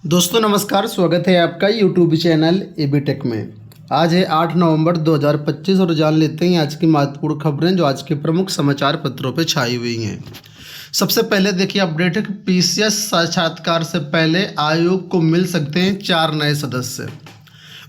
दोस्तों नमस्कार, स्वागत है आपका यूट्यूब चैनल एबी टेक में। आज है 8 नवंबर 2025 और जान लेते हैं आज की महत्वपूर्ण खबरें जो आज के प्रमुख समाचार पत्रों पर छाई हुई हैं। सबसे पहले देखिए अपडेट है कि पीसीएस साक्षात्कार से पहले आयोग को मिल सकते हैं 4 नए सदस्य।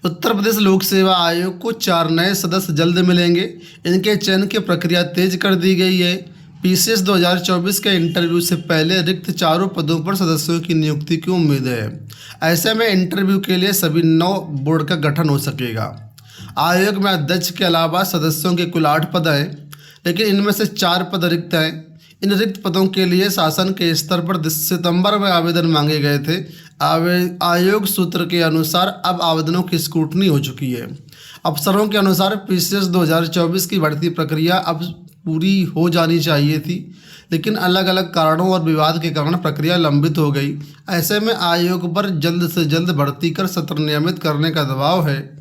उत्तर प्रदेश लोक सेवा आयोग को 4 नए सदस्य जल्द मिलेंगे। इनके चयन की प्रक्रिया तेज कर दी गई है। पीसीएस 2024 के इंटरव्यू से पहले रिक्त चारों पदों पर सदस्यों की नियुक्ति की उम्मीद है। ऐसे में इंटरव्यू के लिए सभी 9 बोर्ड का गठन हो सकेगा। आयोग में अध्यक्ष के अलावा सदस्यों के कुल 8 पद हैं, लेकिन इनमें से 4 पद रिक्त हैं। इन रिक्त पदों के लिए शासन के स्तर पर सितंबर में आवेदन मांगे गए थे। आयोग सूत्र के अनुसार अब आवेदनों की स्क्रूटनी हो चुकी है। अफसरों के अनुसार पीसीएस 2024 की भर्ती प्रक्रिया अब पूरी हो जानी चाहिए थी, लेकिन अलग अलग कारणों और विवाद के कारण प्रक्रिया लंबित हो गई। ऐसे में आयोग पर जल्द से जल्द भर्ती कर सत्र नियमित करने का दबाव है।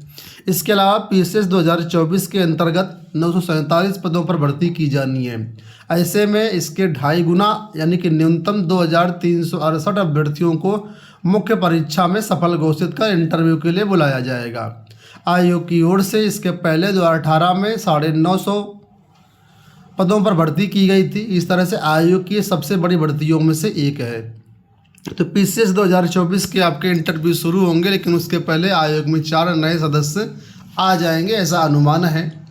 इसके अलावा पीसीएस 2024 के अंतर्गत 947 पदों पर भर्ती की जानी है। ऐसे में इसके 2.5 गुना यानी कि न्यूनतम 2368 अभ्यर्थियों को मुख्य परीक्षा में सफल घोषित कर इंटरव्यू के लिए बुलाया जाएगा। आयोग की ओर से इसके पहले 2018 में 950 पदों पर भर्ती की गई थी। इस तरह से आयोग की सबसे बड़ी भर्तियों में से एक है। तो पीसीएस 2024 के आपके इंटरव्यू शुरू होंगे, लेकिन उसके पहले आयोग में 4 नए सदस्य आ जाएंगे, ऐसा अनुमान है।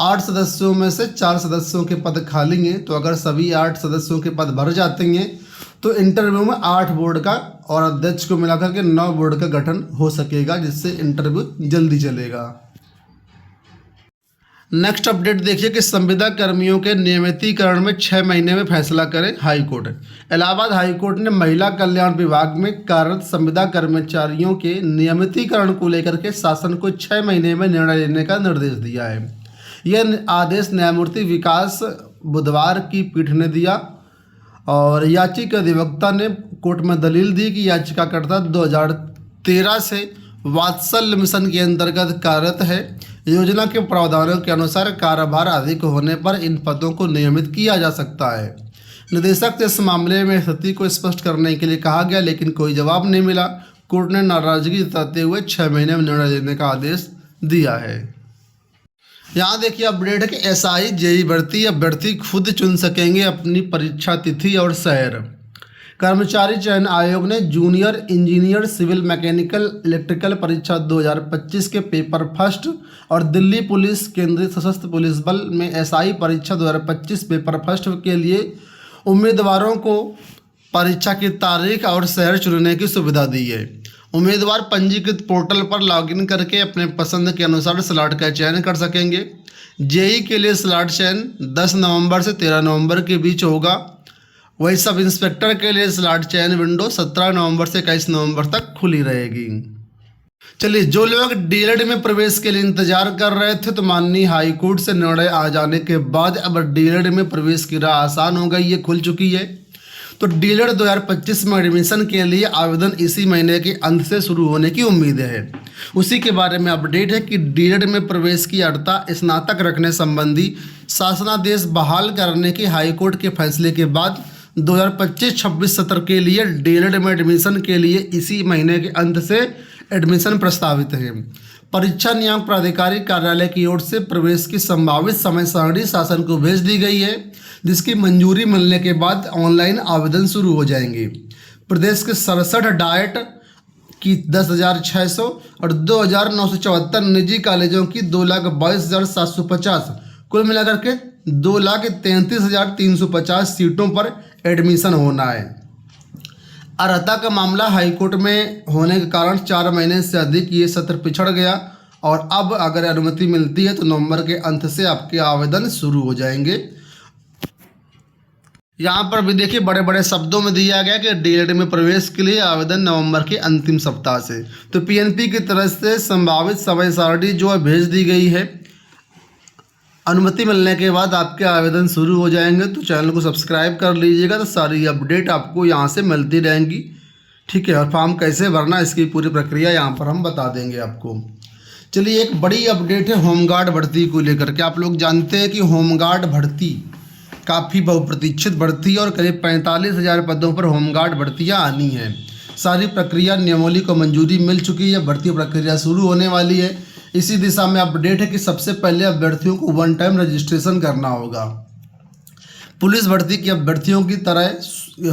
8 सदस्यों में से 4 सदस्यों के पद खाली हैं, तो अगर सभी 8 सदस्यों के पद भर जाते हैं तो इंटरव्यू में 8 बोर्ड का और अध्यक्ष को मिलाकर के 9 बोर्ड का गठन हो सकेगा, जिससे इंटरव्यू जल्दी चलेगा। नेक्स्ट अपडेट देखिए कि संविदा कर्मियों के नियमितीकरण में 6 महीने में फैसला करे हाईकोर्ट। इलाहाबाद हाईकोर्ट ने महिला कल्याण विभाग में कार्यरत संविदा कर्मचारियों के नियमितीकरण को लेकर के शासन को 6 महीने में निर्णय लेने का निर्देश दिया है। यह आदेश न्यायमूर्ति विकास बुधवार की पीठ ने दिया और याचिका अधिवक्ता ने कोर्ट में दलील दी कि याचिकाकर्ता 2013 से वात्सल्य मिशन के अंतर्गत कार्यरत है। योजना के प्रावधानों के अनुसार कार्यभार अधिक होने पर इन पदों को नियमित किया जा सकता है। निदेशक से इस मामले में स्थिति को स्पष्ट करने के लिए कहा गया, लेकिन कोई जवाब नहीं मिला। कोर्ट ने नाराजगी जताते हुए 6 महीने में निर्णय लेने का आदेश दिया है। यहाँ देखिए अपडेट है कि एसआई जेई भर्ती अभ्यर्थी खुद चुन सकेंगे अपनी परीक्षा तिथि और शहर। कर्मचारी चयन आयोग ने junior engineer civil mechanical electrical परीक्षा 2025 के पेपर फर्स्ट और दिल्ली पुलिस केंद्रीय सशस्त्र पुलिस बल में एसआई परीक्षा 2025 पेपर फर्स्ट के लिए उम्मीदवारों को परीक्षा की तारीख और शहर चुनने की सुविधा दी है। उम्मीदवार पंजीकृत पोर्टल पर लॉगिन करके अपने पसंद के अनुसार स्लॉट का चयन कर सकेंगे। जेई के लिए स्लॉट चयन 10 नवंबर से 13 नवंबर के बीच होगा। वही सब इंस्पेक्टर के लिए स्लॉट चयन विंडो 17 नवंबर से 21 नवंबर तक खुली रहेगी। चलिए, जो लोग डीएलएड में प्रवेश के लिए इंतजार कर रहे थे, तो माननीय हाईकोर्ट से निर्णय आ जाने के बाद अब डीएलएड में प्रवेश की राह आसान हो गई, ये खुल चुकी है। तो डीएलएड 2025 में एडमिशन के लिए आवेदन इसी महीने के अंत से शुरू होने की उम्मीद है। उसी के बारे में अपडेट है कि डीएलएड में प्रवेश की अर्हता स्नातक रखने संबंधी शासनादेश बहाल करने के हाईकोर्ट के फैसले के बाद 2025-26 सत्र के लिए डीएलएड में एडमिशन के लिए इसी महीने के अंत से एडमिशन प्रस्तावित है। परीक्षा नियामक प्राधिकारी कार्यालय की ओर से प्रवेश की संभावित समय सारणी शासन को भेज दी गई है, जिसकी मंजूरी मिलने के बाद ऑनलाइन आवेदन शुरू हो जाएंगे। प्रदेश के 67 डाइट की 10,600 और 2,974 निजी कॉलेजों की 2,22,750 कुल मिलाकर के 2,33,350 सीटों पर एडमिशन होना है। अर्हता का मामला हाईकोर्ट में होने के कारण 4 महीने से अधिक ये सत्र पिछड़ गया और अब अगर अनुमति मिलती है तो नवंबर के अंत से आपके आवेदन शुरू हो जाएंगे। यहाँ पर भी देखिए बड़े बड़े शब्दों में दिया गया कि डीएलएड में प्रवेश के लिए आवेदन नवंबर के अंतिम सप्ताह से। तो पीएनपी की तरफ से संभावित समय सारणी जो है भेज दी गई है। अनुमति मिलने के बाद आपके आवेदन शुरू हो जाएंगे। तो चैनल को सब्सक्राइब कर लीजिएगा, तो सारी अपडेट आपको यहाँ से मिलती रहेंगी। ठीक है, और फॉर्म कैसे भरना इसकी पूरी प्रक्रिया यहाँ पर हम बता देंगे आपको। चलिए, एक बड़ी अपडेट है होमगार्ड भर्ती को लेकर के। आप लोग जानते हैं कि होमगार्ड भर्ती काफ़ी बहुप्रतीक्षित भर्ती और करीब 45,000 पदों पर होमगार्ड भर्तियाँ आनी हैं। सारी प्रक्रिया नियमावली को मंजूरी मिल चुकी है, भर्ती प्रक्रिया शुरू होने वाली है। इसी दिशा में अपडेट है कि सबसे पहले अभ्यर्थियों को वन टाइम रजिस्ट्रेशन करना होगा। पुलिस भर्ती के अभ्यर्थियों की तरह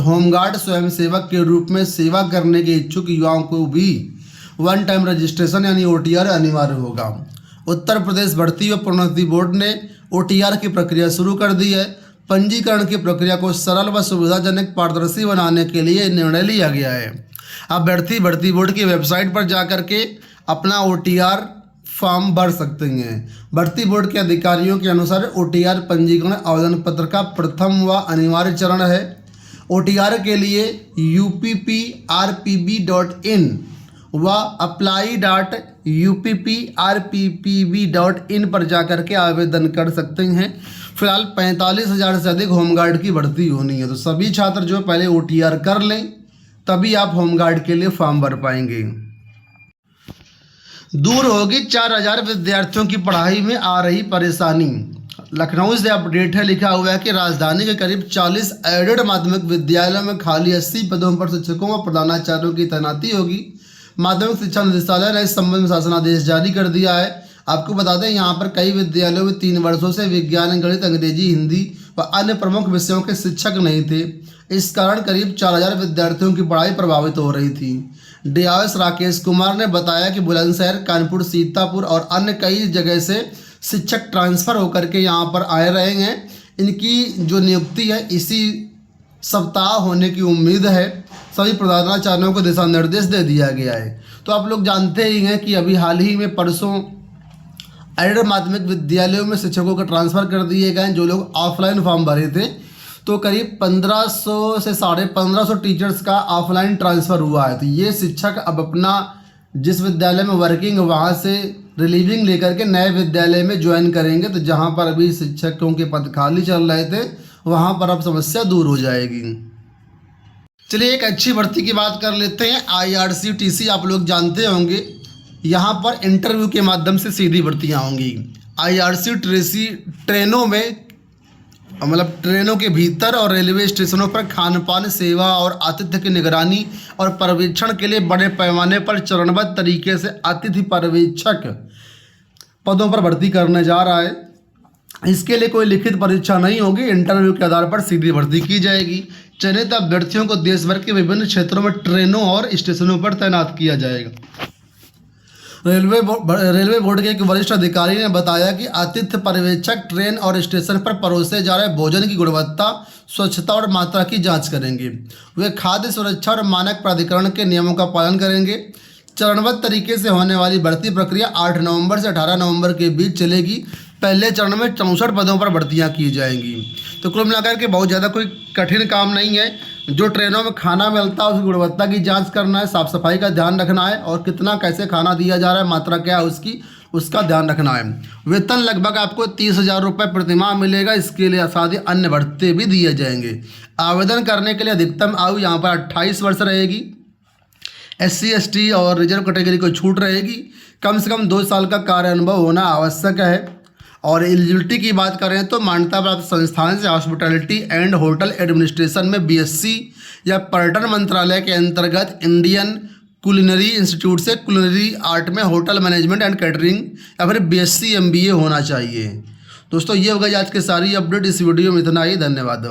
होमगार्ड स्वयंसेवक के रूप में सेवा करने के इच्छुक युवाओं को भी वन टाइम रजिस्ट्रेशन यानी OTR अनिवार्य होगा। उत्तर प्रदेश भर्ती व प्रोन्नति बोर्ड ने OTR की प्रक्रिया शुरू कर दी है। पंजीकरण की प्रक्रिया को सरल व सुविधाजनक पारदर्शी बनाने के लिए निर्णय लिया गया है। अभ्यर्थी भर्ती बोर्ड की वेबसाइट पर जाकर के अपना OTR फॉर्म भर सकते हैं। भर्ती बोर्ड के अधिकारियों के अनुसार OTR पंजीकरण आवेदन पत्र का प्रथम व अनिवार्य चरण है। OTR के लिए uppRPB.in व apply.uppRPPB.in पर जाकर के आवेदन कर सकते हैं। फिलहाल 45,000 से अधिक होमगार्ड की भर्ती होनी है, तो सभी छात्र जो पहले OTR कर लें तभी आप होमगार्ड के लिए फॉर्म भर पाएंगे। दूर होगी 4,000 विद्यार्थियों की पढ़ाई में आ रही परेशानी। लखनऊ से अपडेट है, लिखा हुआ है कि राजधानी के करीब 40 एडेड माध्यमिक विद्यालयों में खाली 80 पदों पर शिक्षकों व प्रधानाचार्यों की तैनाती होगी। माध्यमिक शिक्षा निदेशालय ने इस संबंध में शासनादेश जारी कर दिया है। आपको बता दें, यहाँ पर कई विद्यालयों में 3 वर्षों से विज्ञान, गणित, अंग्रेजी, हिंदी व अन्य प्रमुख विषयों के शिक्षक नहीं थे। इस कारण करीब 4,000 विद्यार्थियों की पढ़ाई प्रभावित हो रही थी। DIS राकेश कुमार ने बताया कि बुलंदशहर, कानपुर, सीतापुर और अन्य कई जगह से शिक्षक ट्रांसफ़र होकर के यहाँ पर आए रहे हैं। इनकी जो नियुक्ति है इसी सप्ताह होने की उम्मीद है। सभी प्रधानाचार्यों को दिशा निर्देश दे दिया गया है। तो आप लोग जानते ही हैं कि अभी हाल ही में परसों एडेड माध्यमिक विद्यालयों में शिक्षकों का ट्रांसफ़र कर दिए गए। जो लोग ऑफलाइन फॉर्म भरे थे तो करीब 1500 से 1550 टीचर्स का ऑफलाइन ट्रांसफ़र हुआ है। तो ये शिक्षक अब अपना जिस विद्यालय में वर्किंग वहाँ से रिलीविंग लेकर के नए विद्यालय में ज्वाइन करेंगे। तो जहाँ पर अभी शिक्षकों के पद खाली चल रहे थे वहाँ पर अब समस्या दूर हो जाएगी। चलिए एक अच्छी भर्ती की बात कर लेते हैं। IRCTC आप लोग जानते होंगे, यहाँ पर इंटरव्यू के माध्यम से सीधी भर्तियाँ होंगी। IRCTC ट्रेनों में मतलब ट्रेनों के भीतर और रेलवे स्टेशनों पर खान पान सेवा और आतिथ्य की निगरानी और पर्यवेक्षण के लिए बड़े पैमाने पर चरणबद्ध तरीके से अतिथि पर्यवेक्षक पदों पर भर्ती करने जा रहा है। इसके लिए कोई लिखित परीक्षा नहीं होगी, इंटरव्यू के आधार पर सीधी भर्ती की जाएगी। चयनित अभ्यर्थियों को देश भर के विभिन्न क्षेत्रों में ट्रेनों और स्टेशनों पर तैनात किया जाएगा। रेलवे बोर्ड के एक वरिष्ठ अधिकारी ने बताया कि आतिथ्य पर्यवेक्षक ट्रेन और स्टेशन पर परोसे जा रहे भोजन की गुणवत्ता, स्वच्छता और मात्रा की जांच करेंगे। वे खाद्य सुरक्षा और मानक प्राधिकरण के नियमों का पालन करेंगे। चरणबद्ध तरीके से होने वाली भर्ती प्रक्रिया 8 नवंबर से 18 नवंबर के बीच चलेगी। पहले चरण में 64 पदों पर भर्तियाँ की जाएंगी। तो कुल मिलाकर के बहुत ज़्यादा कोई कठिन काम नहीं है। जो ट्रेनों में खाना मिलता है उसकी गुणवत्ता की जांच करना है, साफ़ सफाई का ध्यान रखना है और कितना कैसे खाना दिया जा रहा है, मात्रा क्या है उसका ध्यान रखना है। वेतन लगभग आपको 30,000 रुपये प्रतिमाह मिलेगा। इसके लिए साथ ही अन्य भत्ते भी दिए जाएंगे। आवेदन करने के लिए अधिकतम आयु यहाँ पर 28 वर्ष रहेगी। SC ST और रिजर्व कैटेगरी को छूट रहेगी। कम से कम 2 साल का कार्य अनुभव होना आवश्यक है। और एलिजिबिलिटी की बात करें तो मान्यता प्राप्त संस्थान से हॉस्पिटैलिटी एंड होटल एडमिनिस्ट्रेशन में BSc या पर्यटन मंत्रालय के अंतर्गत इंडियन कुलिनरी इंस्टीट्यूट से कुलिनरी आर्ट में होटल मैनेजमेंट एंड कैटरिंग या फिर BSc MBA होना चाहिए। दोस्तों ये होगा आज की सारी अपडेट। इस वीडियो में इतना ही। धन्यवाद।